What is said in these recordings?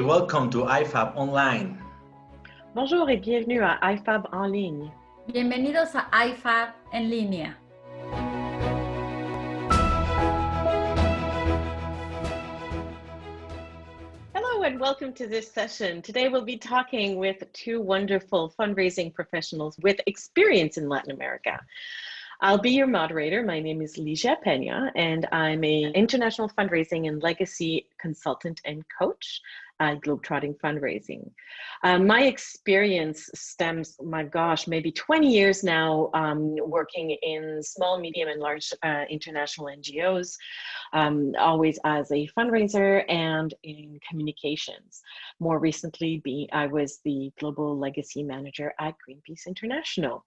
welcome to IFAB Online. Bonjour et bienvenue à IFAB en ligne. Bienvenidos a IFAB en línea. Hello and welcome to this session. Today we'll be talking with two wonderful fundraising professionals with experience in Latin America. I'll be your moderator. My name is Ligia Peña, and I'm an international fundraising and legacy consultant and coach at Globetrotting Fundraising. My experience stems, my gosh, maybe 20 years now working in small, medium, and large international NGOs, always as a fundraiser and in communications. More recently, I was the Global Legacy Manager at Greenpeace International.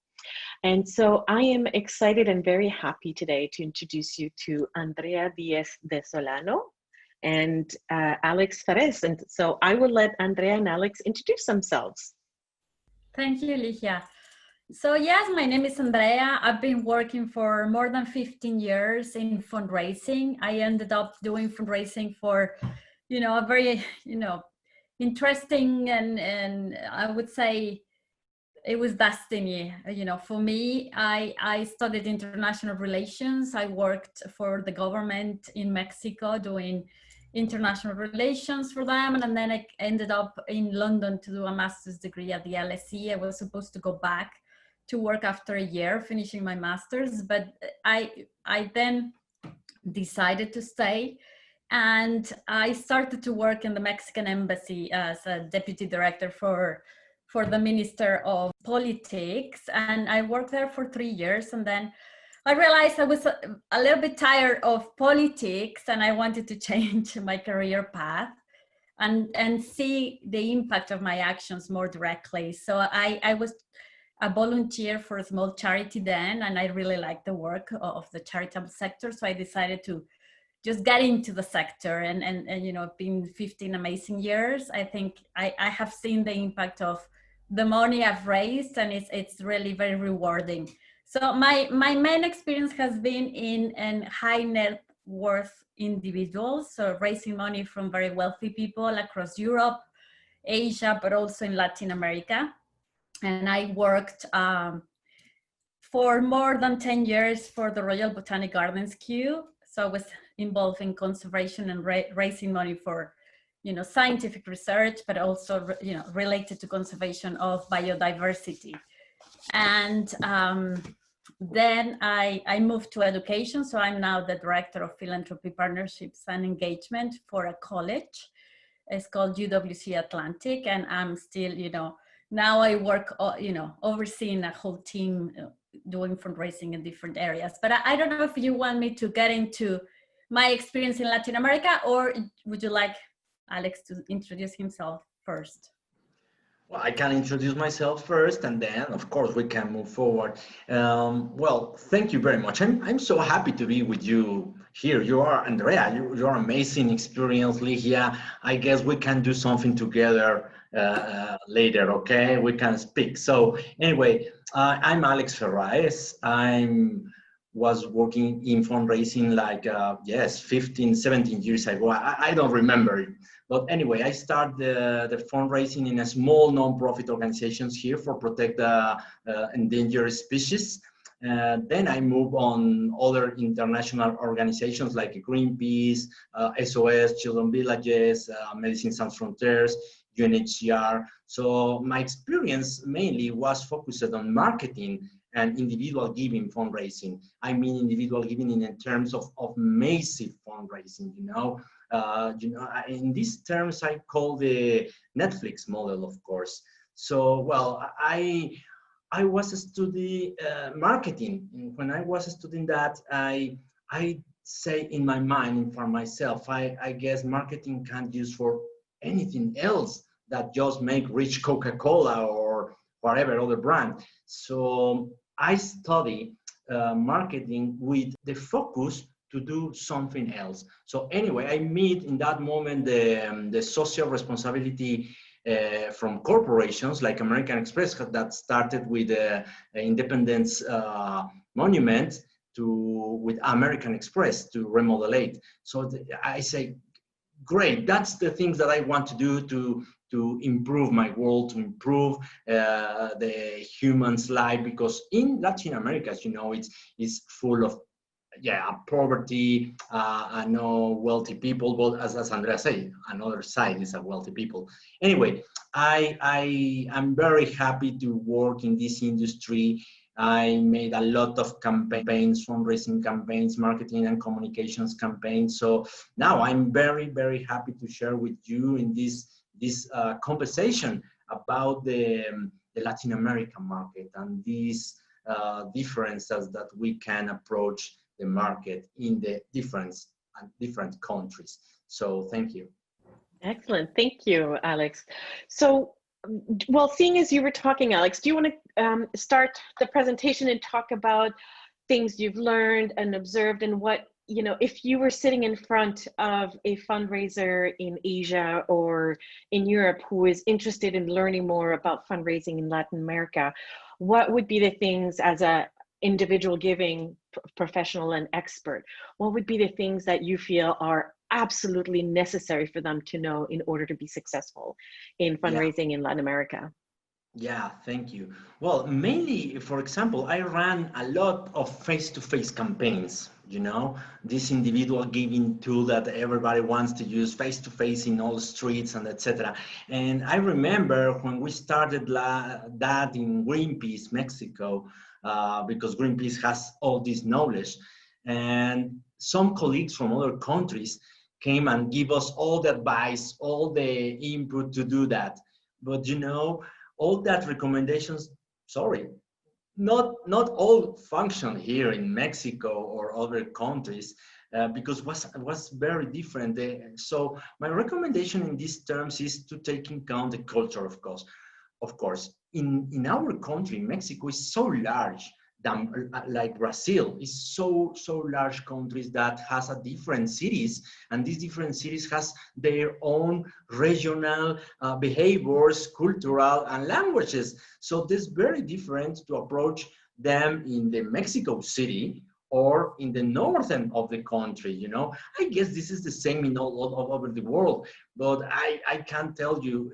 And so I am excited and very happy today to introduce you to Andrea Diaz de Solano and Alex Ferez. And so I will let Andrea and Alex introduce themselves. Thank you, Ligia. So yes, my name is Andrea. I've been working for more than 15 years in fundraising. I ended up doing fundraising for, a very, interesting and I would say it was destiny. For me, I studied international relations. I worked for the government in Mexico doing international relations for them. And then I ended up in London to do a master's degree at the LSE. I was supposed to go back to work after a year finishing my master's, but I then decided to stay. And I started to work in the Mexican embassy as a deputy director for the Minister of Politics. And I worked there for 3 years. And then I realized I was a little bit tired of politics and I wanted to change my career path and see the impact of my actions more directly. So I was a volunteer for a small charity then, and I really liked the work of the charitable sector. So I decided to just get into the sector and been 15 amazing years. I think I have seen the impact of the money I've raised, and it's really very rewarding. So my main experience has been in high net worth individuals, so raising money from very wealthy people across Europe, Asia, but also in Latin America. And I worked for more than 10 years for the Royal Botanic Gardens queue. So I was involved in conservation and raising money for scientific research, but also related to conservation of biodiversity. And then I moved to education. So I'm now the director of Philanthropy, Partnerships and Engagement for a college. It's called UWC Atlantic. And I'm still, now I work, overseeing a whole team doing fundraising in different areas. But I don't know if you want me to get into my experience in Latin America, or would you like Alex to introduce himself first? Well, I can introduce myself first, and then, of course, we can move forward. Well, thank you very much. I'm so happy to be with you here. You are Andrea. You're amazing experience, Ligia. I guess we can do something together later. Okay, we can speak. So anyway, I'm Alex Ferez. Was working in fundraising like 15, 17 years ago. I don't remember it. But anyway, I started the fundraising in a small non-profit organizations here for protect endangered species. Then I moved on other international organizations like Greenpeace, SOS, Children Villages, Medicines Sans Frontières, UNHCR. So my experience mainly was focused on marketing and individual giving fundraising. I mean individual giving in terms of massive fundraising, in these terms I call the Netflix model, of course. So, well, I was studying marketing. And when I was studying that, I say in my mind for myself, I guess marketing can't use for anything else that just make rich Coca-Cola or whatever other brand. So I study marketing with the focus to do something else. So anyway, I meet in that moment the social responsibility from corporations like American Express that started with the Independence Monument with American Express to remodel it. So I say, great. That's the things that I want to do to improve my world, to improve the human's life, because in Latin America, as you know, it's full of poverty, and no wealthy people. But as Andrea said, another side is a wealthy people. Anyway, I am very happy to work in this industry. I made a lot of campaigns, fundraising campaigns, marketing and communications campaigns. So now I'm very, very happy to share with you in this conversation about the Latin American market and these differences that we can approach the market in the different countries. So thank you. Excellent. Thank you, Alex. So, well, seeing as you were talking, Alex, do you want to start the presentation and talk about things you've learned and observed, and what, you know, if you were sitting in front of a fundraiser in Asia or in Europe who is interested in learning more about fundraising in Latin America, what would be the things as a individual giving professional and expert, what would be the things that you feel are absolutely necessary for them to know in order to be successful in fundraising in Latin America? Yeah, thank you. Well, mainly, for example, I ran a lot of face-to-face campaigns, you know, this individual giving tool that everybody wants to use face-to-face in all streets and etc. And I remember when we started that in Greenpeace, Mexico, because Greenpeace has all this knowledge, and some colleagues from other countries came and give us all the advice, all the input to do that. But you know, all that recommendations, sorry, not all function here in Mexico or other countries, because was very different. So my recommendation in these terms is to take into account the culture, of course. Of course, in our country, Mexico is so large than like Brazil is so large countries that has a different cities, and these different cities has their own regional behaviors, cultural and languages. So this very different to approach them in the Mexico City or in the northern of the country. You know, I guess this is the same in all over the world, but I can tell you,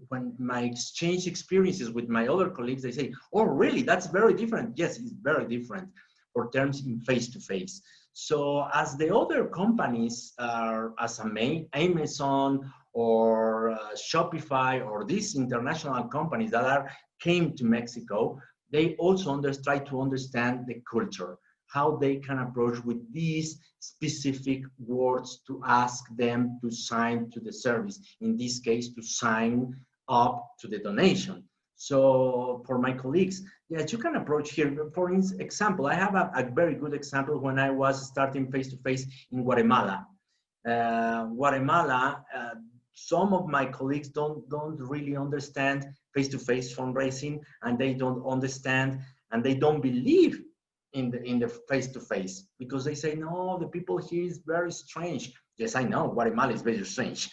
when my exchange experiences with my other colleagues, they say, oh really, that's very different. Yes, it's very different for terms in face-to-face. So as the other companies are, as Amazon or Shopify or these international companies that came to Mexico, they also try to understand the culture, how they can approach with these specific words to ask them to sign to the service, in this case, to sign up to the donation. So for my colleagues, yes, you can approach here. For example, I have a very good example when I was starting face-to-face in Guatemala. Guatemala, some of my colleagues don't really understand face-to-face fundraising, and they don't understand and they don't believe in the face-to-face, because they say, no, the people here is very strange. Yes, I know, Guatemala is very strange,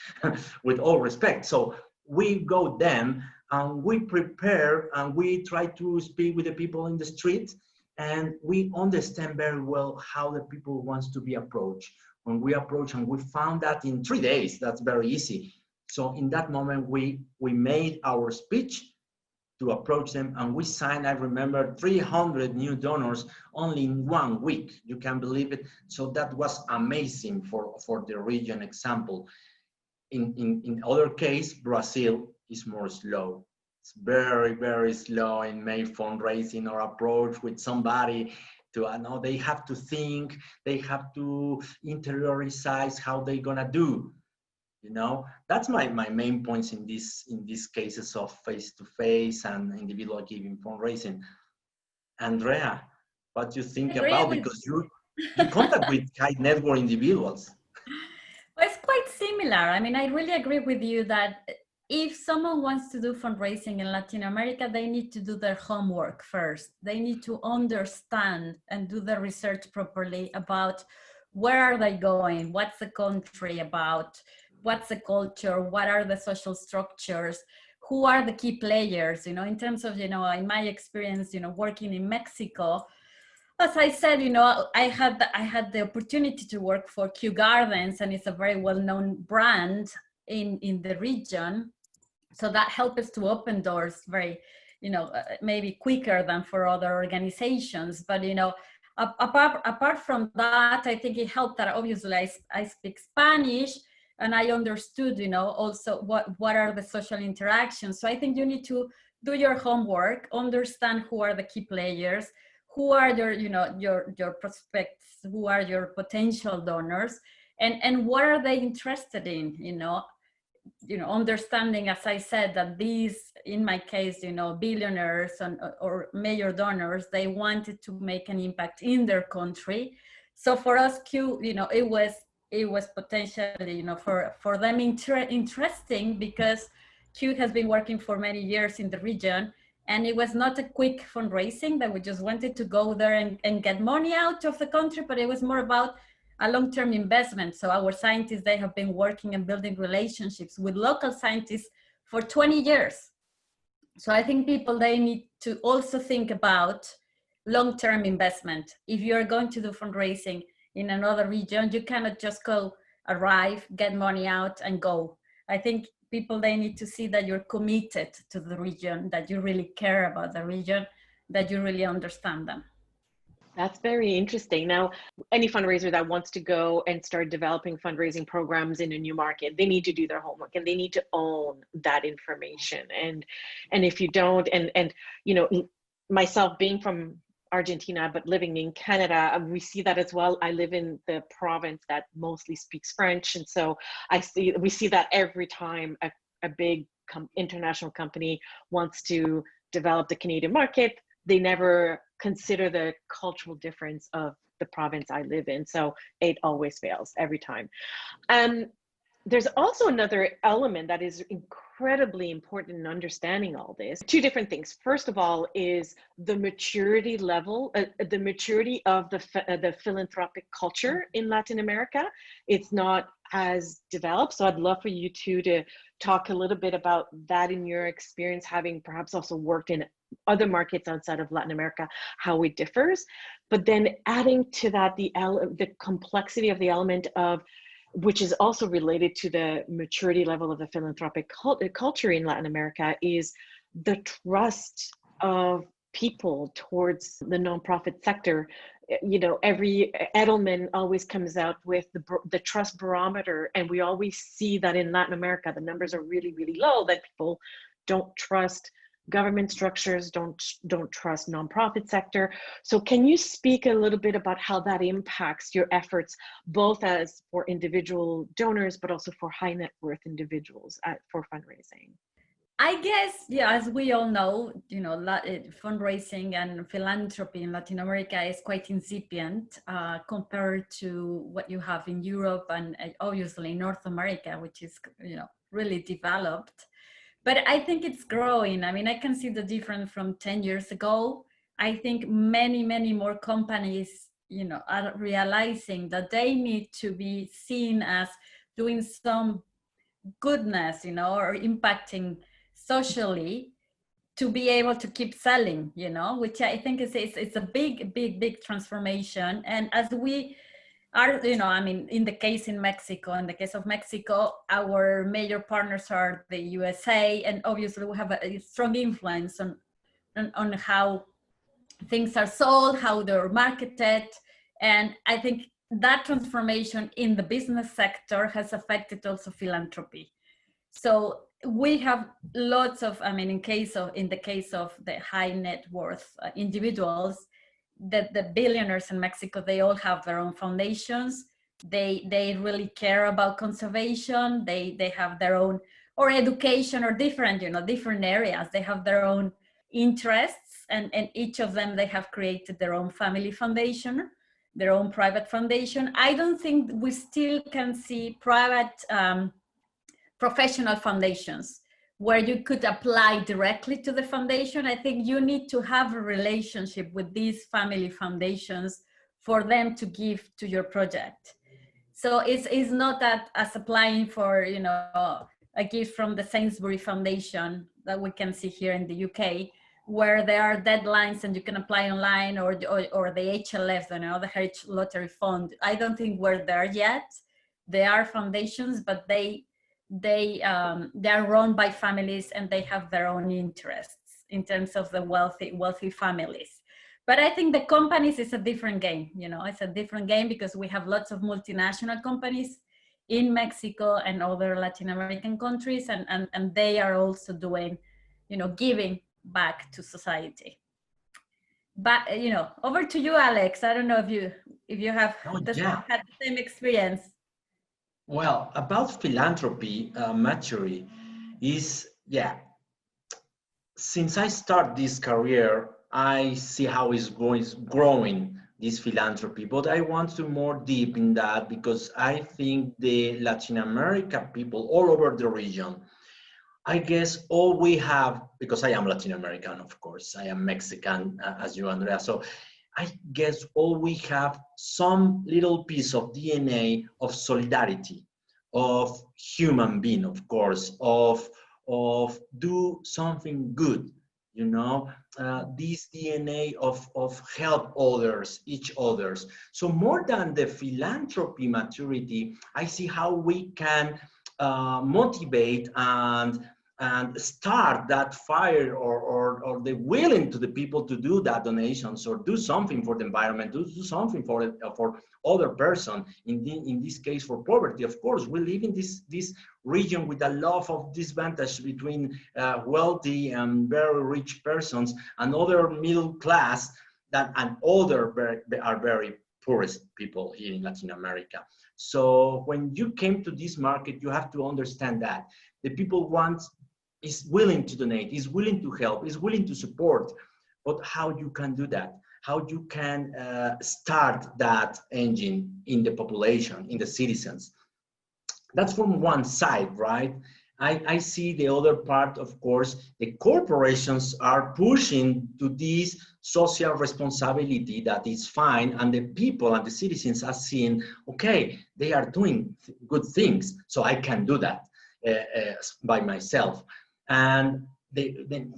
with all respect. So we go them and we prepare and we try to speak with the people in the street, and we understand very well how the people wants to be approached. When we approach, and we found that in 3 days, that's very easy. So in that moment, we made our speech to approach them, and we signed, I remember, 300 new donors only in 1 week. You can believe it. So that was amazing for the region example. In other case, Brazil is more slow. It's very, very slow in May fundraising or approach with somebody to, I know they have to think, they have to interiorize how they're gonna do. You know, that's my main points in these cases of face-to-face and individual giving fundraising. Andrea, what do you think about, because you contact with high net worth individuals? Well, it's quite similar. I mean, I really agree with you that if someone wants to do fundraising in Latin America, they need to do their homework first. They need to understand and do the research properly about where are they going, what's the country about, what's the culture, what are the social structures, who are the key players, you know, in terms of, you know, in my experience, you know, working in Mexico, As I said, I had the opportunity to work for Kew Gardens, and it's a very well-known brand in the region. So that helped us to open doors very, maybe quicker than for other organizations. But apart from that, I think it helped that obviously I speak Spanish, and I understood, also what are the social interactions. So I think you need to do your homework, understand who are the key players, who are your prospects, who are your potential donors, and what are they interested in, understanding, as I said, that these, in my case, billionaires or major donors, they wanted to make an impact in their country. So for us, Q, it was potentially, for them interesting, because Q has been working for many years in the region, and it was not a quick fundraising that we just wanted to go there and get money out of the country, but it was more about a long-term investment. So our scientists, they have been working and building relationships with local scientists for 20 years. So I think people, they need to also think about long-term investment. If you're going to do fundraising in another region, you cannot just go, arrive, get money out and go. I think people, they need to see that you're committed to the region, that you really care about the region, that you really understand them. That's very interesting. Now, any fundraiser that wants to go and start developing fundraising programs in a new market, they need to do their homework and they need to own that information. And if you don't, and myself being from Argentina, but living in Canada, we see that as well. I live in the province that mostly speaks French. And so we see that every time a big international company wants to develop the Canadian market, they never consider the cultural difference of the province I live in. So it always fails every time. There's also another element that is incredibly important in understanding all this. Two different things. First of all is the maturity level, the maturity of the philanthropic culture in Latin America. It's not as developed. So I'd love for you two to talk a little bit about that in your experience, having perhaps also worked in other markets outside of Latin America, how it differs. But then adding to that the complexity of the element of, which is also related to the maturity level of the philanthropic culture in Latin America, is the trust of people towards the nonprofit sector. Every Edelman always comes out with the trust barometer, and we always see that in Latin America, the numbers are really, really low, that people don't trust government structures, don't trust nonprofit sector. So can you speak a little bit about how that impacts your efforts, both as for individual donors, but also for high net worth individuals for fundraising? I guess, yeah, as we all know, fundraising and philanthropy in Latin America is quite incipient compared to what you have in Europe and obviously North America, which is, really developed. But I think it's growing. I mean, I can see the difference from 10 years ago. I think many, many more companies, are realizing that they need to be seen as doing some goodness, or impacting socially to be able to keep selling, which I think it's a big transformation. And as we are, in the case of Mexico, our major partners are the USA, and obviously we have a strong influence on how things are sold, how they're marketed. And I think that transformation in the business sector has affected also philanthropy. So we have lots of, in the case of the high net worth individuals, the billionaires in Mexico, they all have their own foundations. They really care about conservation. They have their own, or education, or different areas. They have their own interests, and each of them, they have created their own family foundation, their own private foundation. I don't think we still can see private professional foundations where you could apply directly to the foundation. I think you need to have a relationship with these family foundations for them to give to your project. So it's not that as applying for, a gift from the Sainsbury Foundation that we can see here in the UK, where there are deadlines and you can apply online, or the HLF, the Heritage Lottery Fund. I don't think we're there yet. They are foundations, but they are run by families, and they have their own interests in terms of the wealthy families. But I think the companies is a different game. It's a different game because we have lots of multinational companies in Mexico and other Latin American countries, and they are also doing, giving back to society. But over to you, Alex. I don't know if you have had the same experience. Well, about philanthropy, Maturi, is, since I start this career, I see how it's growing, this philanthropy, but I want to more deep in that because I think the Latin America people all over the region, I guess all we have, because I am Latin American, of course, I am Mexican, as you, Andrea, so I guess all we have some little piece of DNA of solidarity, of human being, of course, of do something good, this DNA of help others, each others. So more than the philanthropy maturity, I see how we can motivate and start that fire or the willing to the people to do that donations or do something for the environment, do something for other person, in this case for poverty. Of course, we live in this region with a lot of disadvantage between wealthy and very rich persons and other middle class and other are very poorest people here in Latin America. So when you came to this market, you have to understand that the people is willing to donate, is willing to help, is willing to support, but how you can do that? How you can start that engine in the population, in the citizens? That's from one side, right? I see the other part, of course, the corporations are pushing to this social responsibility that is fine, and the people and the citizens are seeing, okay, they are doing good things, so I can do that by myself. And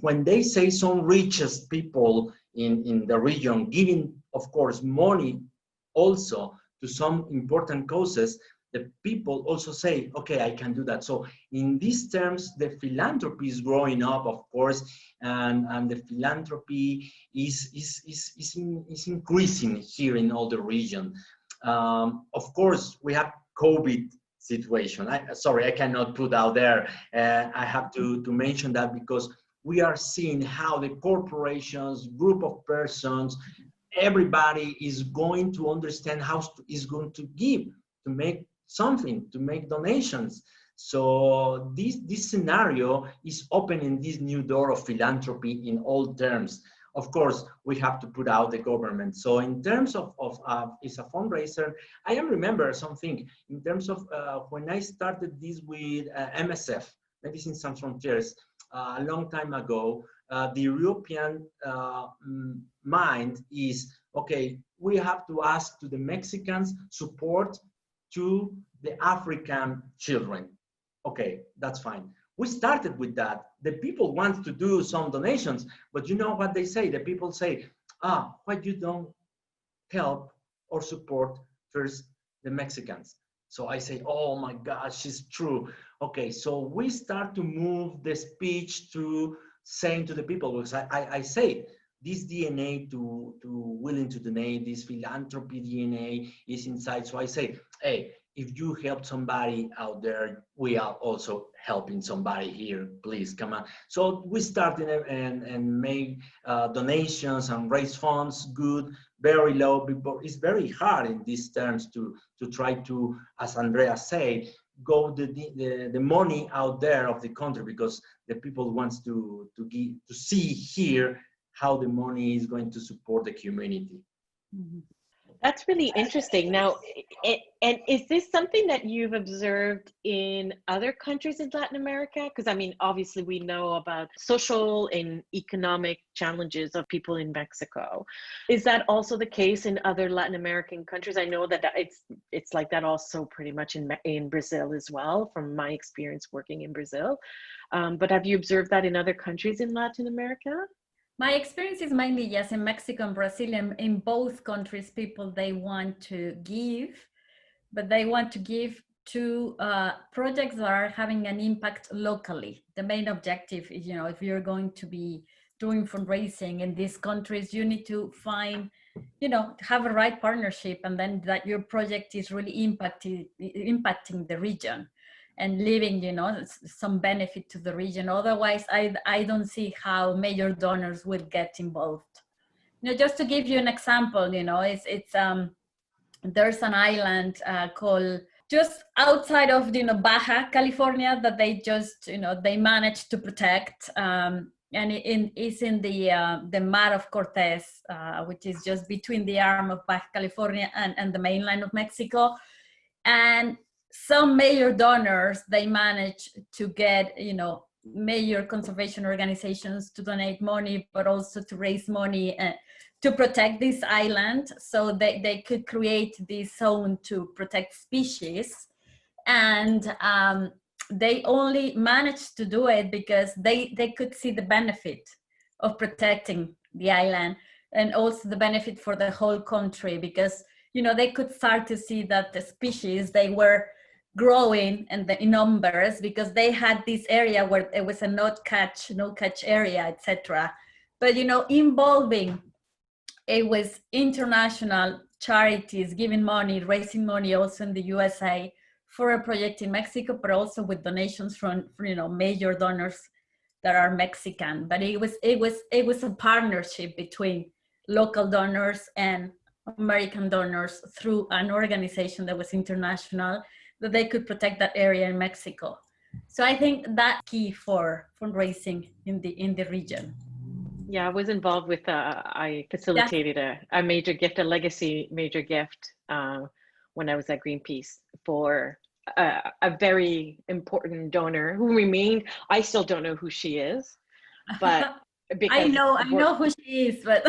when they say some richest people in the region giving, of course, money also to some important causes, the people also say, okay, I can do that. So in these terms, the philanthropy is growing up, of course, and the philanthropy is increasing here in all the region. Of course, we have COVID situation. Sorry, I cannot put out there. I have to mention that because we are seeing how the corporations, group of persons, everybody is going to understand how is going to give, to make something, to make donations. So this scenario is opening this new door of philanthropy in all terms. Of course, we have to put out the government. So in terms of as a fundraiser, I remember something in terms of when I started this with MSF, Medicine Sans Frontiers, a long time ago, the European mind is, okay, we have to ask to the Mexicans support to the African children. Okay, that's fine. We started with that. The people want to do some donations, but you know what they say? The people say, why you don't help or support first the Mexicans? So I say, oh my gosh, it's true. Okay, so we start to move the speech to saying to the people, because I say, this DNA to willing to donate, this philanthropy DNA is inside. So I say, hey, if you help somebody out there, we are also helping somebody here. Please come on. So we started and make donations and raise funds. Good, very low. It's very hard in these terms to try to, as Andrea said, go the money out there of the country, because the people wants to see here how the money is going to support the community. Mm-hmm. That's really interesting. Now, and is this something that you've observed in other countries in Latin America? Because I mean, obviously we know about social and economic challenges of people in Mexico. Is that also the case in other Latin American countries? I know that it's like that also pretty much in Brazil as well, from my experience working in Brazil. But have you observed that in other countries in Latin America? My experience is mainly, yes, in Mexico and Brazil. In both countries, people, they want to give, but they want to give to projects that are having an impact locally. The main objective is, if you're going to be doing fundraising in these countries, you need to find, have a right partnership, and then that your project is really impacting the region and leaving, some benefit to the region. Otherwise, I don't see how major donors will get involved. Just to give you an example, there's an island called just outside of Baja California that they just they managed to protect, and it's in the Mar of Cortez, which is just between the arm of Baja California and the mainland of Mexico. And some major donors, they managed to get major conservation organizations to donate money, but also to raise money to protect this island, so they could create this zone to protect species. And they only managed to do it because they could see the benefit of protecting the island, and also the benefit for the whole country, because they could start to see that the species, they were growing in numbers, because they had this area where it was a no catch area, etc. But involving, it was international charities giving money, raising money, also in the USA for a project in Mexico, but also with donations from major donors that are Mexican. But it was a partnership between local donors and American donors through an organization that was international, that they could protect that area in Mexico. So I think that's key for fundraising in the region. Yeah, I was involved with, I facilitated a major gift, a legacy major gift when I was at Greenpeace for a very important donor who remained, I still don't know who she is, but I know who she is, but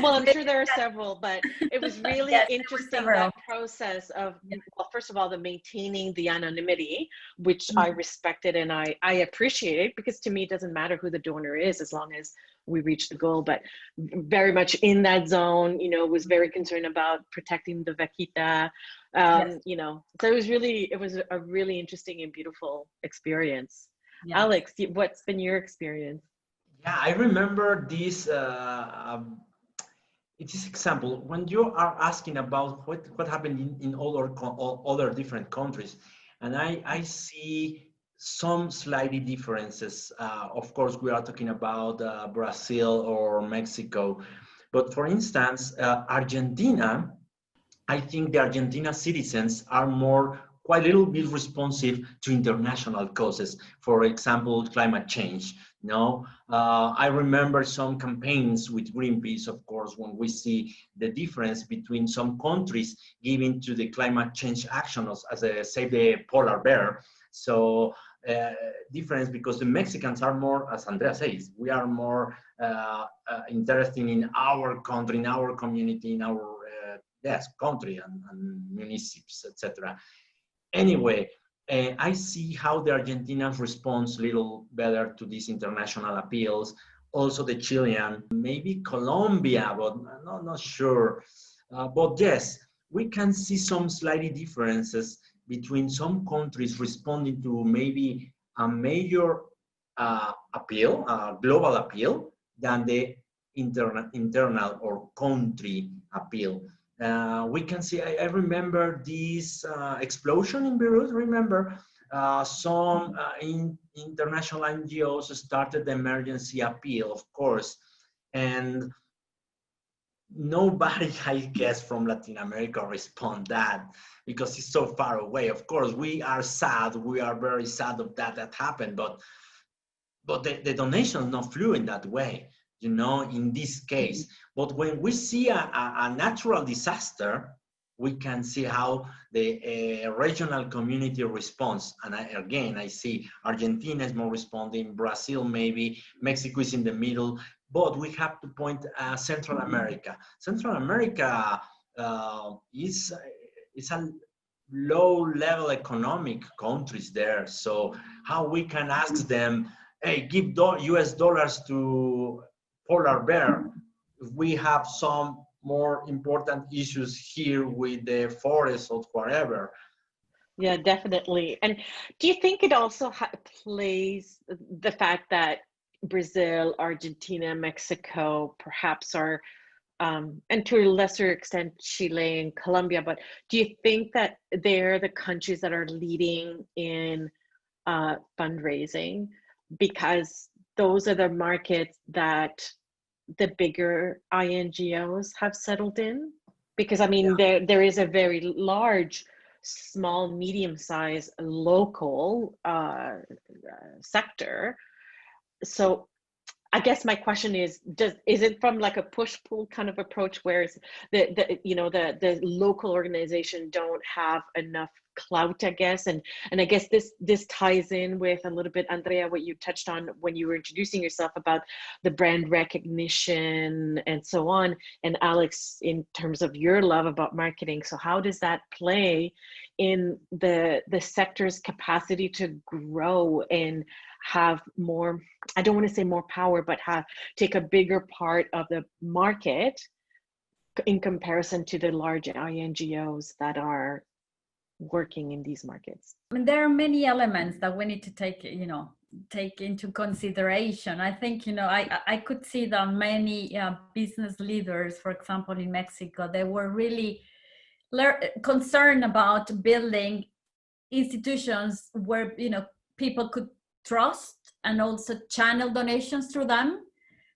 well, I'm sure there are several, but it was really yes, interesting, that process of, well, first of all, the maintaining the anonymity, which I respected and I appreciated, because to me, it doesn't matter who the donor is as long as we reach the goal. But very much in that zone, was very concerned about protecting the vaquita, so it was a really interesting and beautiful experience. Yes. Alex, what's been your experience? Yeah, I remember this example when you are asking about what happened in other different countries, and I see some slightly differences. Of course, we are talking about Brazil or Mexico, but for instance, Argentina, I think the Argentina citizens are quite a little bit responsive to international causes. For example, climate change. I remember some campaigns with Greenpeace, of course, when we see the difference between some countries giving to the climate change action as save the polar bear. So difference, because the Mexicans are more, as Andrea says, we are more interested in our country, in our community, in our country and municipes, etc. Anyway, I see how the Argentinians responds a little better to these international appeals. Also the Chilean, maybe Colombia, but I'm not sure. But yes, we can see some slightly differences between some countries responding to maybe a major appeal, a global appeal, than the internal or country appeal. We can see, I remember this explosion in Beirut. Remember, some international NGOs started the emergency appeal, of course, and nobody, I guess, from Latin America respond that, because it's so far away. Of course, we are sad. We are very sad of that happened, but the donation not flew in that way. In this case. But when we see a natural disaster, we can see how the regional community responds. And I see Argentina is more responding, Brazil maybe, Mexico is in the middle, but we have to point Central America. Central America is a low-level economic countries there. So how we can ask them, hey, give US dollars to polar bear, we have some more important issues here with the forest or whatever. Yeah, definitely. And do you think it also plays the fact that Brazil, Argentina, Mexico perhaps are, and to a lesser extent, Chile and Colombia, but do you think that they're the countries that are leading in fundraising because those are the markets that the bigger INGOs have settled in? Because I mean, there is a very large, small, medium-sized local sector. So I guess my question is it from like a push-pull kind of approach where the local organization don't have enough clout, I guess, and I guess this ties in with a little bit, Andrea, what you touched on when you were introducing yourself about the brand recognition and so on, and Alex, in terms of your love about marketing. So how does that play in the sector's capacity to grow and have more, I don't want to say more power, but take a bigger part of the market in comparison to the large INGOs that are working in these markets? I mean, there are many elements that we need to take into consideration. I think, I could see that many business leaders, for example, in Mexico, they were really concerned about building institutions where, people could trust and also channel donations through them,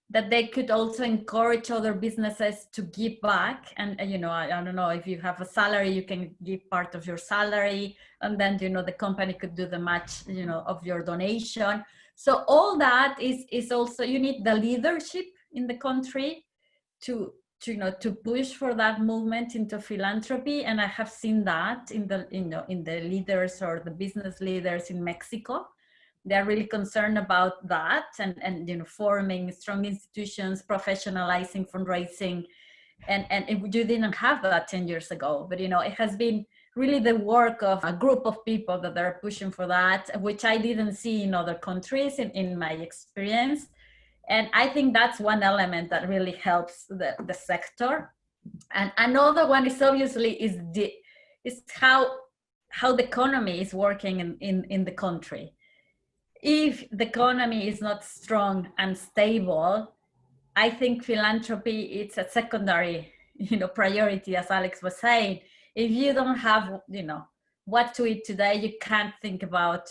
that they could also encourage other businesses to give back. And, I don't know, if you have a salary, you can give part of your salary, and then, the company could do the match, of your donation. So all that is also, you need the leadership in the country to push for that movement into philanthropy. And I have seen that in the leaders or the business leaders in Mexico. They're really concerned about that and forming strong institutions, professionalizing fundraising. And you didn't have that 10 years ago, but it has been really the work of a group of people that are pushing for that, which I didn't see in other countries in my experience. And I think that's one element that really helps the sector. And another one is obviously is how the economy is working in the country. If the economy is not strong and stable, I think philanthropy, it's a secondary, priority, as Alex was saying. If you don't have, what to eat today, you can't think about,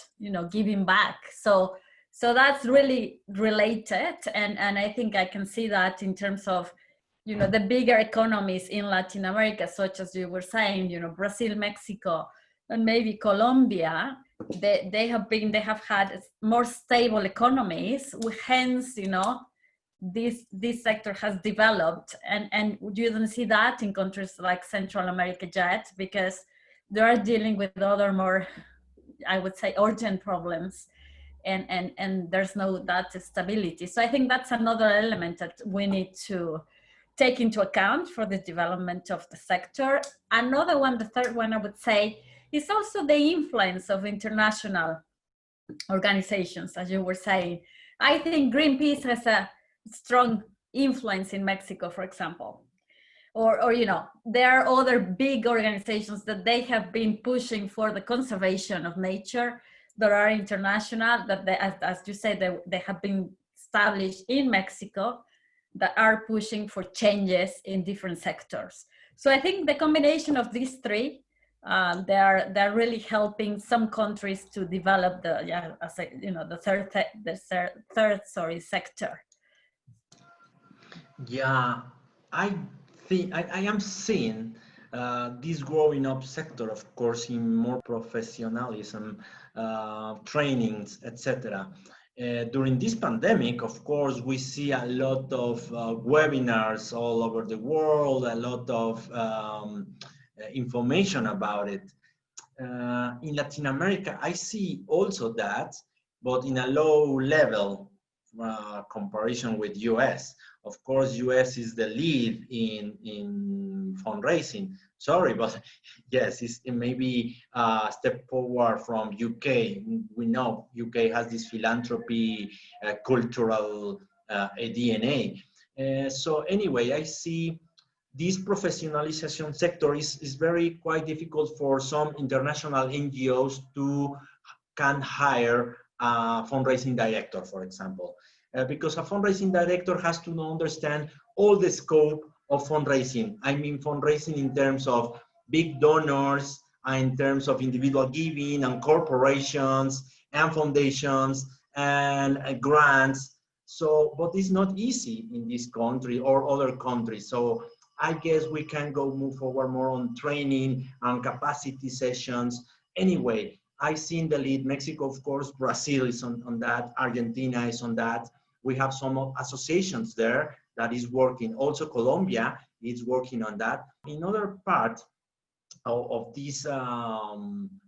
giving back. So that's really related. And I think I can see that in terms of, the bigger economies in Latin America, such as you were saying, Brazil, Mexico, and maybe Colombia, they have had more stable economies, hence, this sector has developed, and you don't see that in countries like Central America yet, because they are dealing with other more, I would say, urgent problems, and there's no that stability. So I think that's another element that we need to take into account for the development of the sector. Another one, the third one, I would say, is also the influence of international organizations, as you were saying. I think Greenpeace has a strong influence in Mexico, for example. Or there are other big organizations that they have been pushing for the conservation of nature that are international, that they, as you said, they have been established in Mexico, that are pushing for changes in different sectors. So I think the combination of these three, they're really helping some countries to develop the third sector. Yeah, I think I am seeing this growing up sector, of course, in more professionalism, trainings, etc. During this pandemic, of course, we see a lot of webinars all over the world, a lot of information about it. In Latin America, I see also that, but in a low level comparison with US. Of course, US is the lead in fundraising. Sorry, but yes, it may be a step forward from UK. We know UK has this philanthropy cultural a DNA. So anyway, I see this professionalization sector is very quite difficult for some international NGOs to can hire a fundraising director, for example, because a fundraising director has to understand all the scope of fundraising. I mean, fundraising in terms of big donors, in terms of individual giving and corporations and foundations and grants. So, but it's not easy in this country or other countries. So I guess we can move forward more on training and capacity sessions. Anyway, I see in the lead Mexico, of course, Brazil is on that, Argentina is on that. We have some associations there that is working. Also Colombia is working on that. Another part of this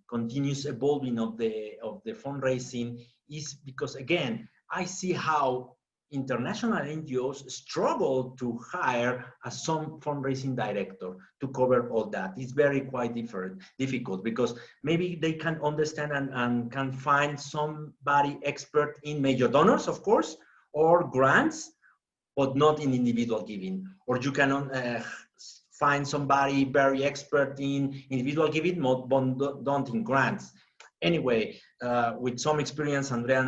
continuous evolving of the fundraising is because, again, I see how international NGOs struggle to hire some fundraising director to cover all that. It's very quite difficult because maybe they can understand and can find somebody expert in major donors, of course, or grants, but not in individual giving. Or you can find somebody very expert in individual giving, but don't in grants. Anyway, with some experience, Andrea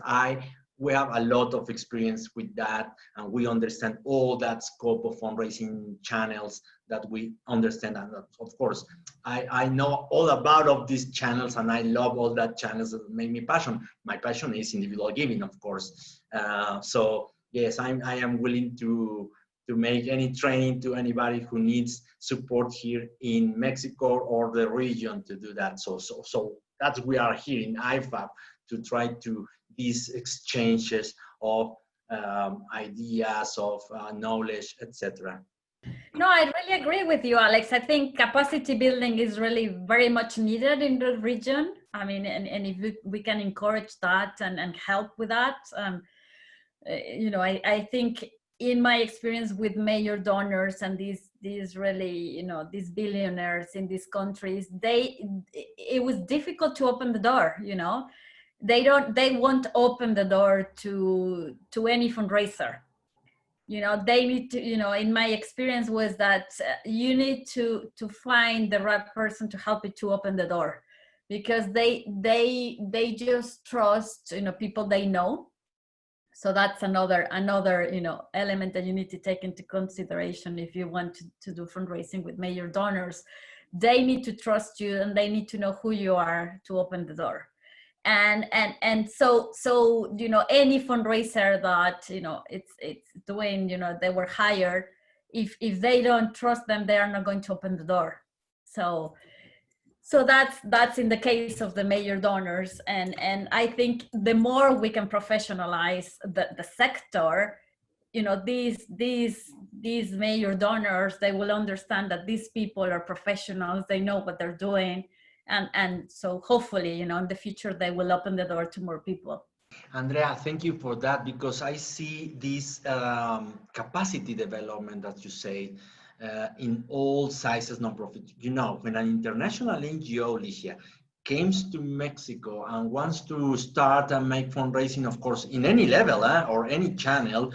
and we have a lot of experience with that, and we understand all that scope of fundraising channels that we understand. And of course, I know all about of these channels, and I love all that channels that make me passion. My passion is individual giving, of course. So yes, I am willing to make any training to anybody who needs support here in Mexico or the region to do that. So that's we are here in IFAB to try to these exchanges of ideas, of knowledge, etc. No, I really agree with you, Alex. I think capacity building is really very much needed in the region. I mean, and if we can encourage that and help with that, I think in my experience with major donors and these really, these billionaires in these countries, it was difficult to open the door, they won't open the door to any fundraiser. They need to, in my experience was that you need to find the right person to help you to open the door, because they just trust, people they know. So that's another element that you need to take into consideration if you want to do fundraising with major donors. They need to trust you, and they need to know who you are to open the door. And so any fundraiser that it's doing, they were hired, if they don't trust them, they are not going to open the door. So that's in the case of the major donors, and I think the more we can professionalize the sector, these major donors, they will understand that these people are professionals, they know what they're doing. And so hopefully, in the future, they will open the door to more people. Andrea, thank you for that, because I see this capacity development that you say in all sizes nonprofit. When an international NGO, Ligia, comes to Mexico and wants to start and make fundraising, of course, in any level or any channel,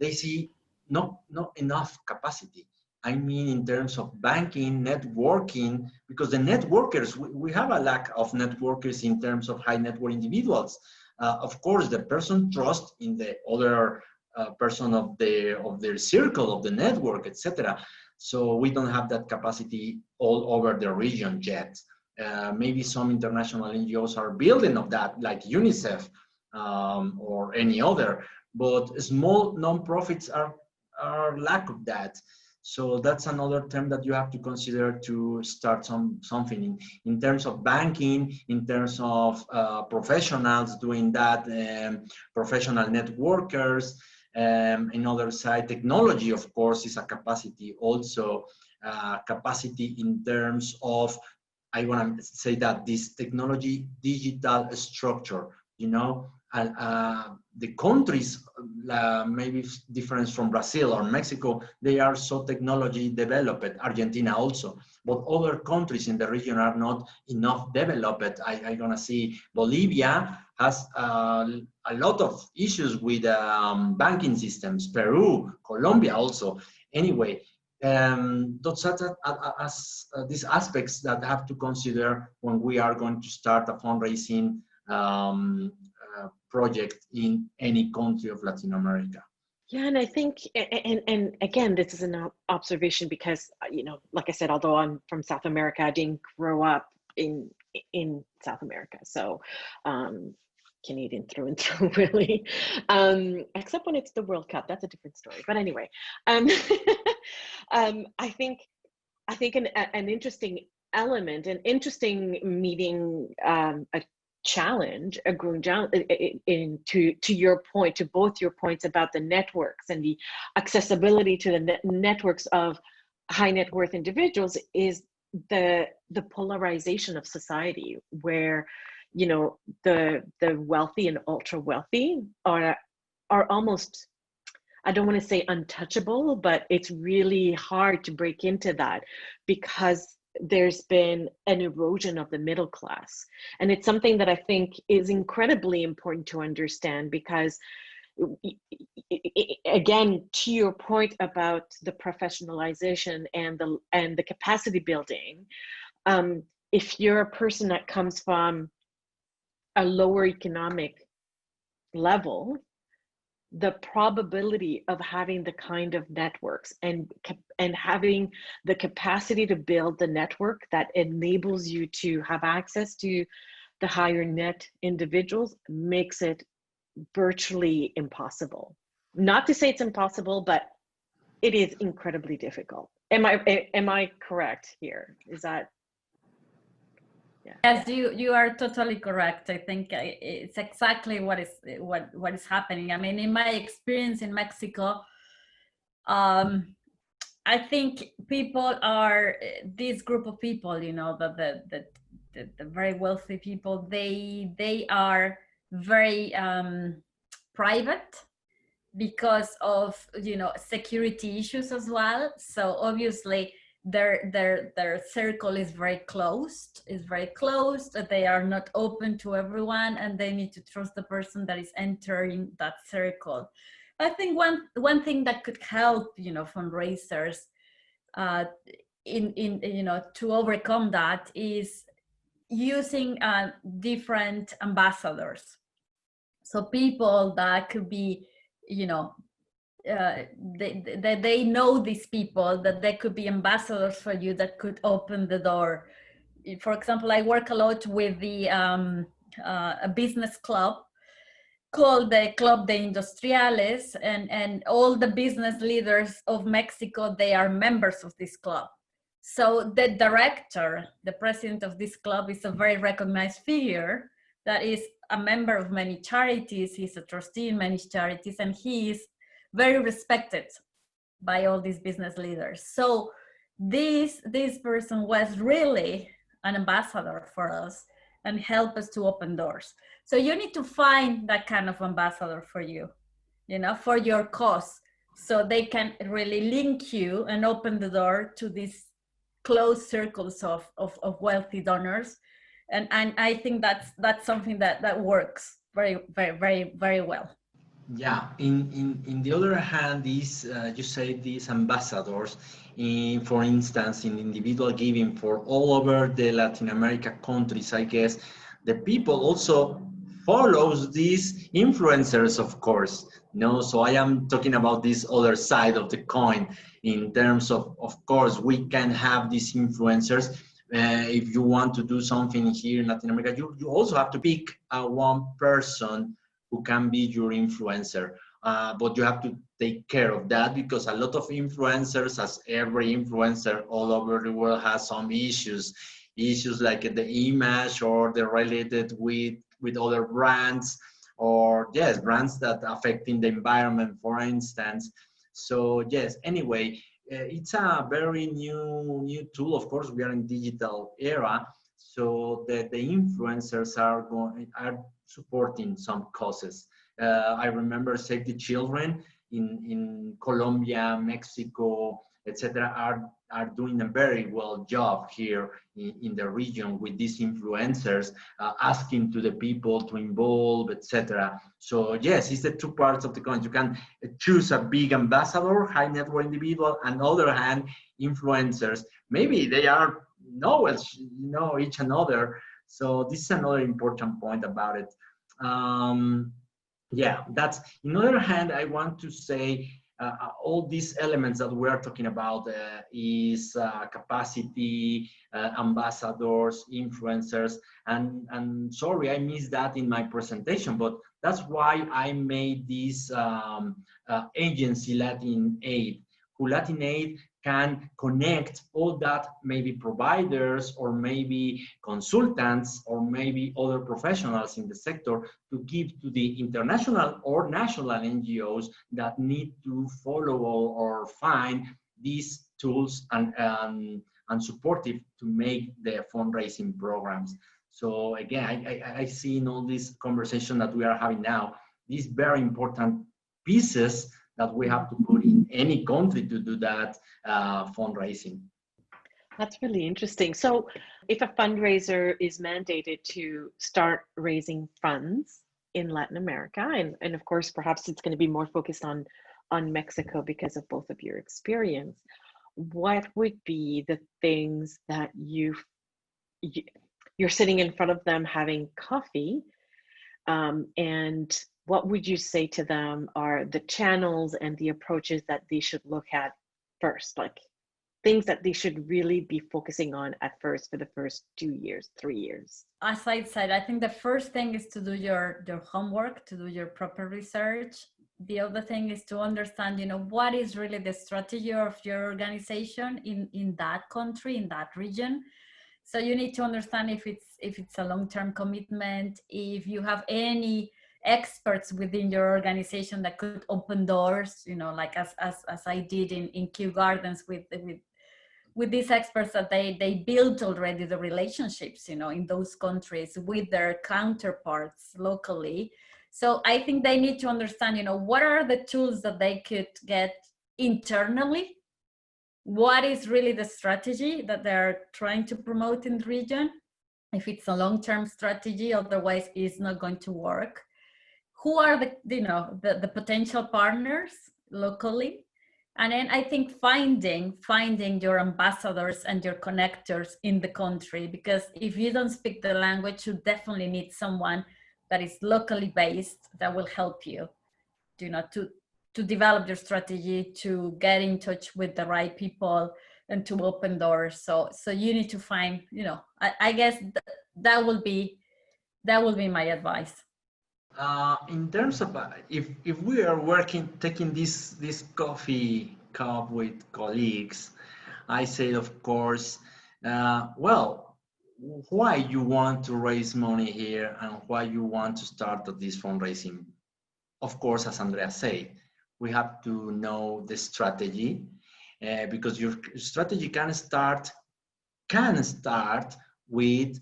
they see not enough capacity. I mean, in terms of banking, networking, because the networkers, we have a lack of networkers in terms of high net worth individuals. Of course, the person trusts in the other person of their circle, of the network, etc. So we don't have that capacity all over the region yet. Maybe some international NGOs are building of that, like UNICEF or any other, but small nonprofits are lack of that. So that's another term that you have to consider to start something in terms of banking, in terms of professionals doing that, professional networkers. Another side, technology, of course, is a capacity also, capacity in terms of, I want to say that this technology digital structure, the countries, maybe different from Brazil or Mexico, they are so technology developed, Argentina also, but other countries in the region are not enough developed. I'm gonna see Bolivia has a lot of issues with banking systems, Peru, Colombia also. Anyway, these aspects that have to consider when we are going to start a fundraising project in any country of Latin America. Yeah, and I think, and again, this is an observation because, you know, like I said, although I'm from South America, I didn't grow up in South America, so Canadian through and through, really. Except when it's the World Cup, that's a different story. But anyway, I think an interesting element, an interesting meeting, a challenge, a growing challenge to your point, to both your points about the networks and the accessibility to the networks of high net worth individuals, is the polarization of society, where, you know, the wealthy and ultra wealthy are almost, I don't want to say untouchable, but it's really hard to break into that because there's been an erosion of the middle class. And it's something that I think is incredibly important to understand, because again, to your point about the professionalization and the capacity building, if you're a person that comes from a lower economic level, the probability of having the kind of networks and having the capacity to build the network that enables you to have access to the higher net individuals makes it virtually impossible. Not to say it's impossible, but it is incredibly difficult. Am I correct here? Is that? Yeah. Yes, you are totally correct. I think it's exactly what is happening. I mean, in my experience in Mexico, I think people are, this group of people, you know, the very wealthy people, they are very private because of, you know, security issues as well. So obviously their circle is very closed, they are not open to everyone, and they need to trust the person that is entering that circle. I think one thing that could help, you know, fundraisers in you know, to overcome that is using different ambassadors. So people that could be, you know, they know these people, that they could be ambassadors for you, that could open the door. For example, I work a lot with the a business club called the Club de Industriales, and all the business leaders of Mexico, they are members of this club. So the director, the president of this club, is a very recognized figure that is a member of many charities. He's a trustee in many charities, and he is very respected by all these business leaders. So this person was really an ambassador for us and helped us to open doors. So you need to find that kind of ambassador for you, you know, for your cause, so they can really link you and open the door to these close circles of wealthy donors. And I think that's something that works very, very, very, very well. Yeah, in the other hand, these you say these ambassadors, for instance, in individual giving for all over the Latin America countries, I guess the people also follows these influencers, of course. No, so I am talking about this other side of the coin in terms of course, we can have these influencers. If you want to do something here in Latin America, you also have to pick one person who can be your influencer. But you have to take care of that, because a lot of influencers, as every influencer all over the world, has some issues like the image, or they're related with other brands, or yes, brands that affecting the environment, for instance. So yes, anyway, it's a very new tool. Of course, we are in digital era, so that the influencers are supporting some causes. I remember Save the Children in Colombia, Mexico, etc. are doing a very well job here in the region with these influencers, asking to the people to involve, etc. So yes, it's the two parts of the coin. You can choose a big ambassador, high net worth individual, and on the other hand, influencers. Maybe they are know each another. So this is another important point about it. Yeah, that's, on the other hand, I want to say all these elements that we are talking about is capacity, ambassadors, influencers, and sorry, I missed that in my presentation, but that's why I made this agency, Latin Aid, who Latin Aid can connect all that, maybe providers or maybe consultants or maybe other professionals in the sector, to give to the international or national NGOs that need to follow or find these tools and supportive to make the fundraising programs. So again, I see in all this conversation that we are having now, these very important pieces that we have to put in any country to do that fundraising. That's really interesting. So if a fundraiser is mandated to start raising funds in Latin America, and of course, perhaps it's going to be more focused on Mexico because of both of your experience, what would be the things that you're sitting in front of them having coffee, and what would you say to them are the channels and the approaches that they should look at first, like things that they should really be focusing on at first for the first 2 years, 3 years? As I said, I think the first thing is to do your homework, to do your proper research. The other thing is to understand, what is really the strategy of your organization in that country, in that region. So you need to understand if it's a long-term commitment, if you have any experts within your organization that could open doors, like as I did in Kew Gardens with these experts, that they built already the relationships, in those countries with their counterparts locally. So I think they need to understand, what are the tools that they could get internally. What is really the strategy that they're trying to promote in the region? If it's a long-term strategy, otherwise it's not going to work. Who are the potential partners locally? And then I think finding your ambassadors and your connectors in the country, because if you don't speak the language, you definitely need someone that is locally based that will help you, to develop your strategy, to get in touch with the right people and to open doors. So you need to find, I guess that will be my advice. In terms of if we are taking this coffee cup with colleagues, I say, of course, well, why you want to raise money here and why you want to start this fundraising. Of course, as Andrea said, we have to know the strategy, because your strategy can start with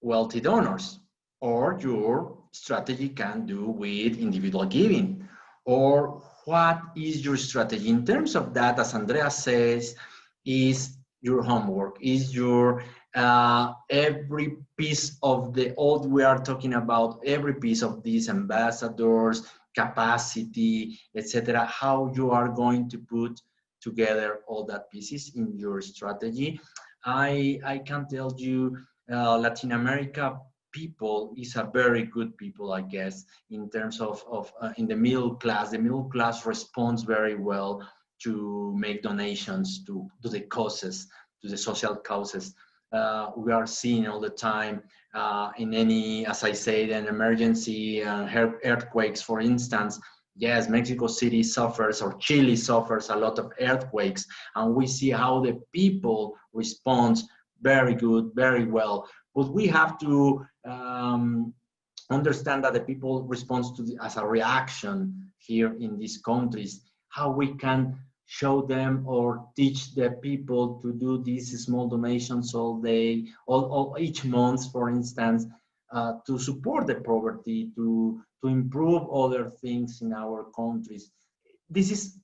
wealthy donors, or your strategy can do with individual giving. Or what is your strategy? In terms of that, as Andrea says, is your homework, is your every piece of all we are talking about, every piece of these ambassadors, capacity, etc., how you are going to put together all that pieces in your strategy. I can tell you, Latin America people is a very good people, I guess, in terms of in the middle class. The middle class responds very well to make donations to the causes, to the social causes. We are seeing all the time in any, as I said, an emergency, earthquakes, for instance. Yes, Mexico City suffers, or Chile suffers a lot of earthquakes, and we see how the people respond very good, very well. But we have to understand that the people respond to as a reaction here in these countries, how we can show them or teach the people to do these small donations all day, all each month, for instance, to support the poverty, to improve other things in our countries. This is,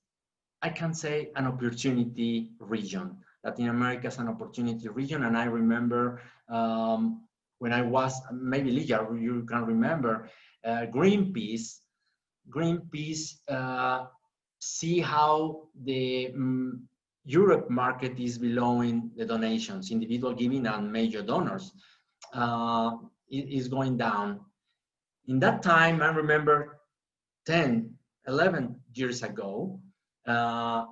I can say, an opportunity region. Latin America is an opportunity region, and I remember when I was, maybe Ligia, you can remember, Greenpeace see how the Europe market is below the donations, individual giving and major donors is going down. In that time, I remember 10, 11 years ago, the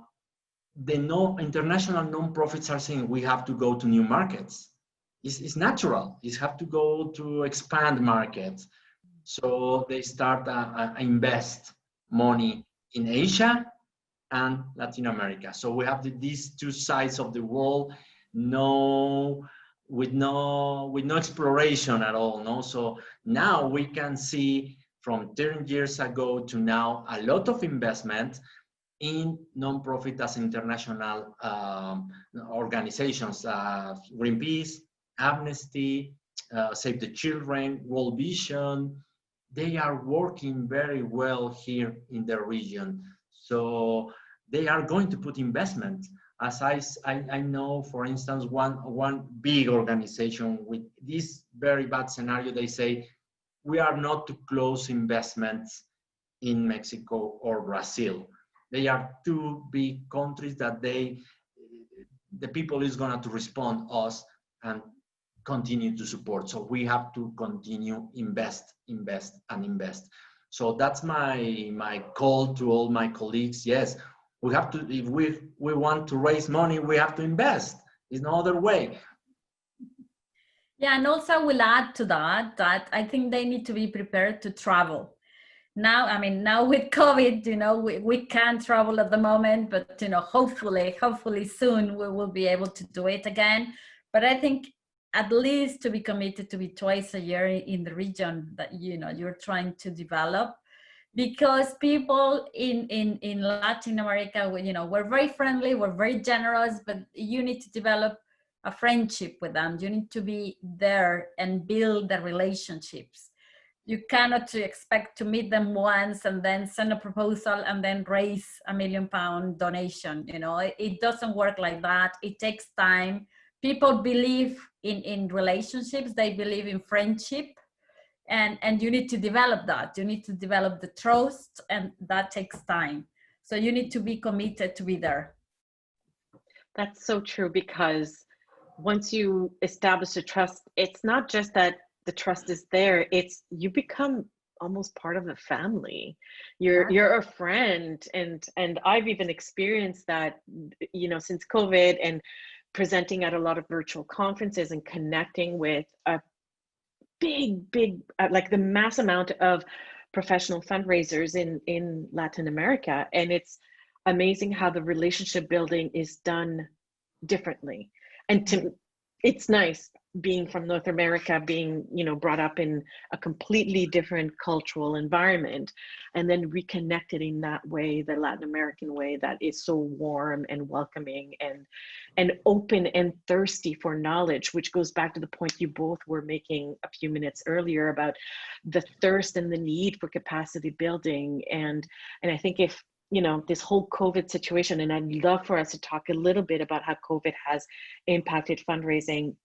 international non-profits are saying we have to go to new markets. It's natural. You have to go to expand markets. So they start invest money in Asia and Latin America. So we have these two sides of the world, with no exploration at all. No, so now we can see from 10 years ago to now a lot of investment in non-profit as international organizations, Greenpeace, Amnesty, Save the Children, World Vision. They are working very well here in the region. So they are going to put investment. As I know, for instance, one big organization with this very bad scenario, they say, we are not to close investments in Mexico or Brazil. They are two big countries that the people is going to respond us and continue to support. So we have to continue invest. So that's my call to all my colleagues. Yes, we have to, if we want to raise money, we have to invest. There's no other way. Yeah, and also I will add to that I think they need to be prepared to travel. Now, now with COVID, we can't travel at the moment, but, hopefully soon we will be able to do it again. But I think at least to be committed to be twice a year in the region that, you're trying to develop, because people in Latin America, we're very friendly, we're very generous, but you need to develop a friendship with them. You need to be there and build the relationships. You cannot expect to meet them once and then send a proposal and then raise £1 million donation. It doesn't work like that. It takes time. People believe in relationships. They believe in friendship, and you need to develop that. You need to develop the trust, and that takes time. So you need to be committed to be there. That's so true, because once you establish a trust, it's not just that the trust is there, it's you become almost part of the family. You're a friend, and I've even experienced that, since COVID, and presenting at a lot of virtual conferences and connecting with a big like the mass amount of professional fundraisers in Latin America. And it's amazing how the relationship building is done differently. And it's nice being from North America, being, brought up in a completely different cultural environment, and then reconnected in that way, the Latin American way that is so warm and welcoming and open and thirsty for knowledge, which goes back to the point you both were making a few minutes earlier about the thirst and the need for capacity building. And I think if, this whole COVID situation, and I'd love for us to talk a little bit about how COVID has impacted fundraising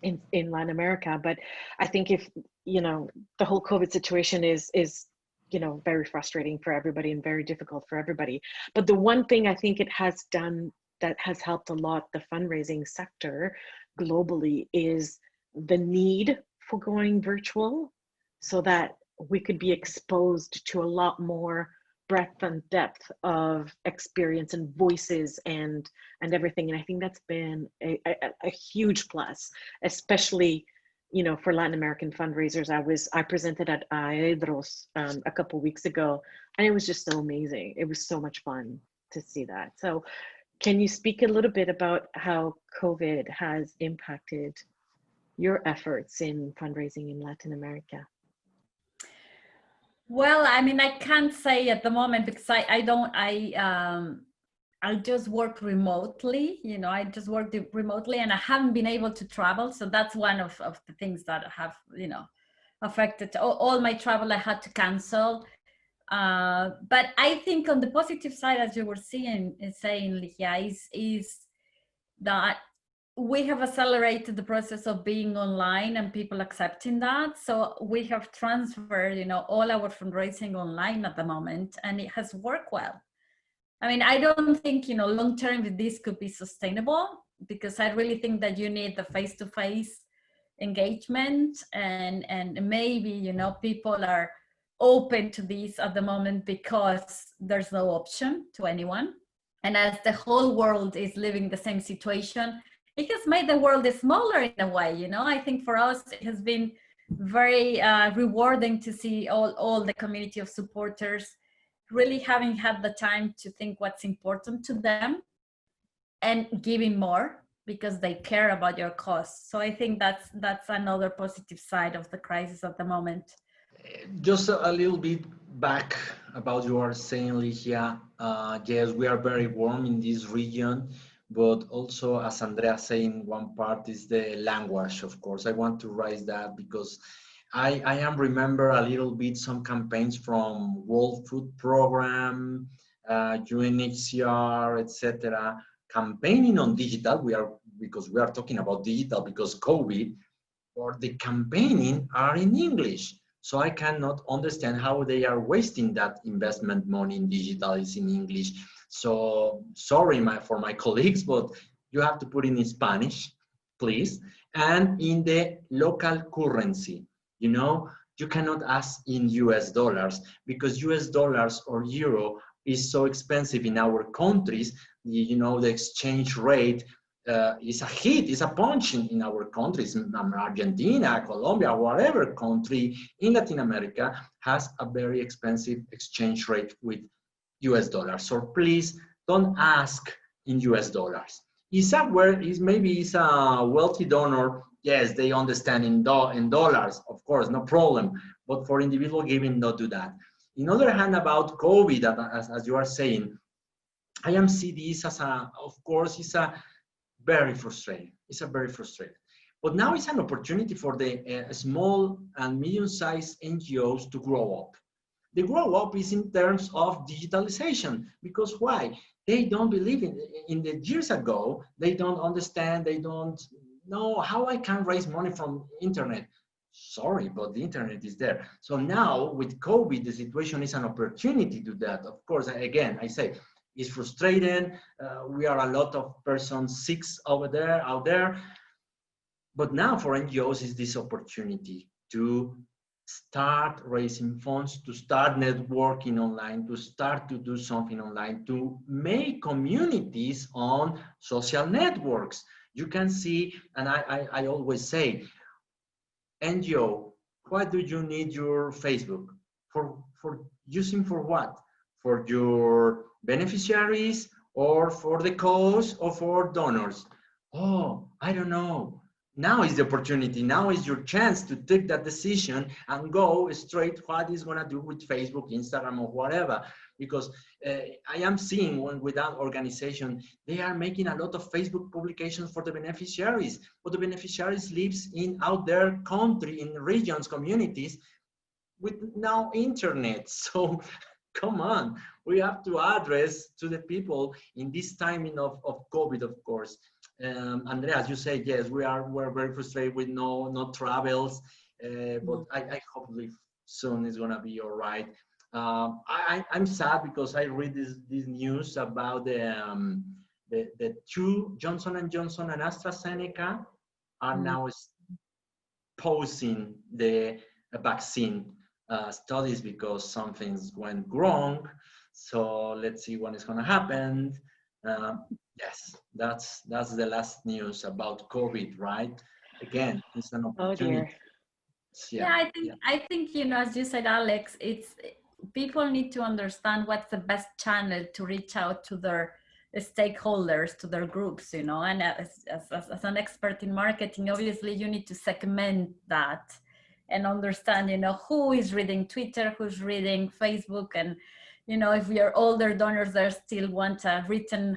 in Latin America. But I think if, the whole COVID situation is, very frustrating for everybody and very difficult for everybody. But the one thing I think it has done that has helped a lot the fundraising sector globally is the need for going virtual, so that we could be exposed to a lot more breadth and depth of experience and voices and everything. And I think that's been a huge plus, especially, for Latin American fundraisers. I presented at Aedros a couple of weeks ago, and it was just so amazing. It was so much fun to see that. So can you speak a little bit about how COVID has impacted your efforts in fundraising in Latin America? Well, I can't say at the moment, because I just work remotely, I just work remotely, and I haven't been able to travel. So that's one of the things that have, affected all my travel. I had to cancel. But I think on the positive side, as you were saying, Ligia, is that we have accelerated the process of being online and people accepting that. So we have transferred, all our fundraising online at the moment, and it has worked well. I mean, I don't think, long term this could be sustainable, because I really think that you need the face-to-face engagement, and maybe, people are open to this at the moment because there's no option to anyone. And as the whole world is living the same situation, it has made the world smaller in a way. I think for us, it has been very rewarding to see all the community of supporters really having had the time to think what's important to them and giving more because they care about your cause. So I think that's another positive side of the crisis at the moment. Just a little bit back about you are saying, Ligia. Yes, we are very warm in this region, but also, as Andrea saying, one part is the language. Of course, I want to raise that because I am remember a little bit some campaigns from World Food Program, UNHCR, etc. Campaigning on digital. Because we are talking about digital because COVID, or the campaigning are in English. So I cannot understand how they are wasting that investment money in digital is in English. So sorry for my colleagues, but you have to put it in Spanish, please, and in the local currency. You cannot ask in US dollars because US dollars or euro is so expensive in our countries. The exchange rate is a hit, is a punch in our countries. Argentina, Colombia, whatever country in Latin America has a very expensive exchange rate with US dollars. So please don't ask in US dollars. Maybe it's a wealthy donor. Yes, they understand in dollars, of course, no problem. But for individual giving, don't do that. In other hand, about COVID, as you are saying, I am see this as it's a very frustrating. It's a very frustrating. But now it's an opportunity for the small and medium-sized NGOs to grow up. The grow up is in terms of digitalization, because why? They don't believe in the years ago, they don't understand, they don't know how I can raise money from internet. Sorry, but the internet is there. So now with COVID, the situation is an opportunity to that. Of course, again, I say, it's frustrating. We are a lot of persons sick out there. But now for NGOs is this opportunity to start raising funds, to start networking online, to start to do something online, to make communities on social networks. You can see, and I always say, NGO, why do you need your Facebook? For using for what? For your beneficiaries, or for the cause, or for donors? Oh, I don't know. Now is the opportunity. Now is your chance to take that decision and go straight what is going to do with Facebook, Instagram, or whatever. Because I am seeing with that organization, they are making a lot of Facebook publications for the beneficiaries, but the beneficiaries lives out their country, in regions, communities, with now internet. So come on, we have to address to the people in this timing of COVID, of course. Andrea, as you say, yes, we're very frustrated with no travels, but I hopefully soon it's gonna be all right. I'm sad because I read this news about the two Johnson & Johnson and AstraZeneca are now pausing the vaccine studies because some things went wrong. So let's see what is going to happen. Yes, that's the last news about COVID, right? Again, it's an opportunity. Oh dear. Yeah, I think as you said, Alex, people need to understand what's the best channel to reach out to their stakeholders, to their groups, and as an expert in marketing, obviously you need to segment that and understand, who is reading Twitter, who's reading Facebook, and if you're older donors that still want a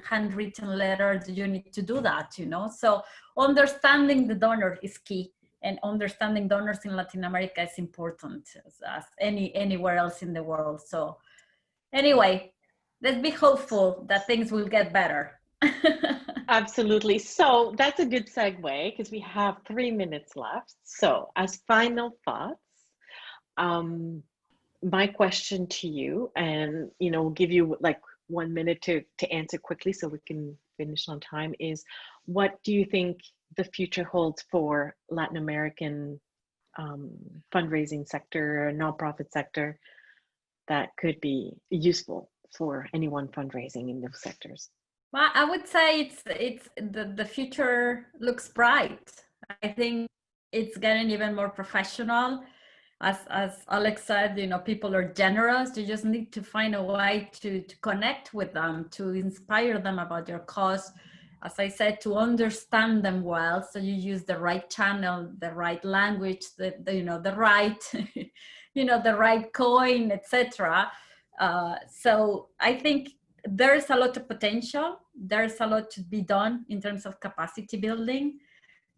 handwritten letter, you need to do that, So understanding the donor is key, and understanding donors in Latin America is important as anywhere else in the world. So anyway, let's be hopeful that things will get better. Absolutely. So that's a good segue because we have 3 minutes left. So as final thoughts, my question to you, and we'll give you like 1 minute to answer quickly so we can finish on time, is what do you think the future holds for Latin American fundraising sector, nonprofit sector, that could be useful for anyone fundraising in those sectors? Well, I would say it's the future looks bright. I think it's getting even more professional. As Alex said, people are generous. You just need to find a way to connect with them, to inspire them about your cause. As I said, to understand them well. So you use the right channel, the right language, the right, the right coin, etc. So I think there's a lot of potential. There's a lot to be done in terms of capacity building,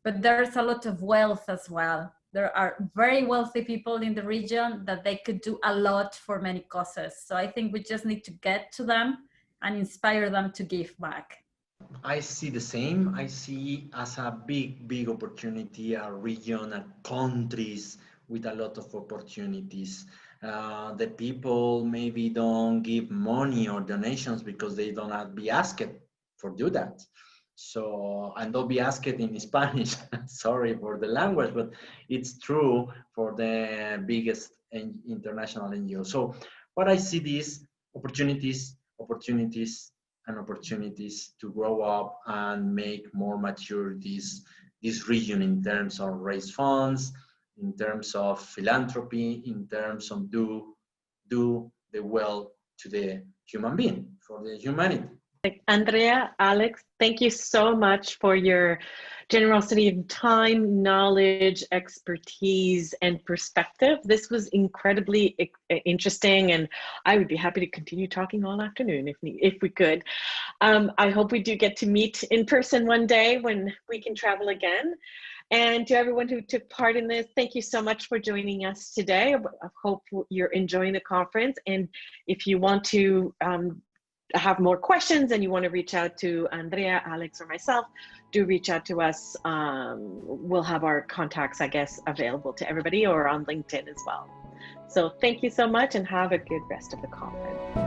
but there's a lot of wealth as well. There are very wealthy people in the region that they could do a lot for many causes. So I think we just need to get to them and inspire them to give back. I see the same. I see as a big opportunity a region and countries with a lot of opportunities. The people maybe don't give money or donations because they don't have to be asked for do that. So, and don't be asked in Spanish. Sorry for the language, but it's true for the biggest international NGO. So what I see these opportunities to grow up and make more mature this region in terms of raise funds, in terms of philanthropy, in terms of do the well to the human being, for the humanity. Andrea, Alex, thank you so much for your generosity of time, knowledge, expertise, and perspective. This was incredibly interesting, and I would be happy to continue talking all afternoon if we could. I hope we do get to meet in person one day when we can travel again. And to everyone who took part in this, thank you so much for joining us today. I hope you're enjoying the conference. And if you want to have more questions and you want to reach out to Andrea, Alex, or myself, do reach out to us. We'll have our contacts, I guess, available to everybody, or on LinkedIn as well. So thank you so much and have a good rest of the conference.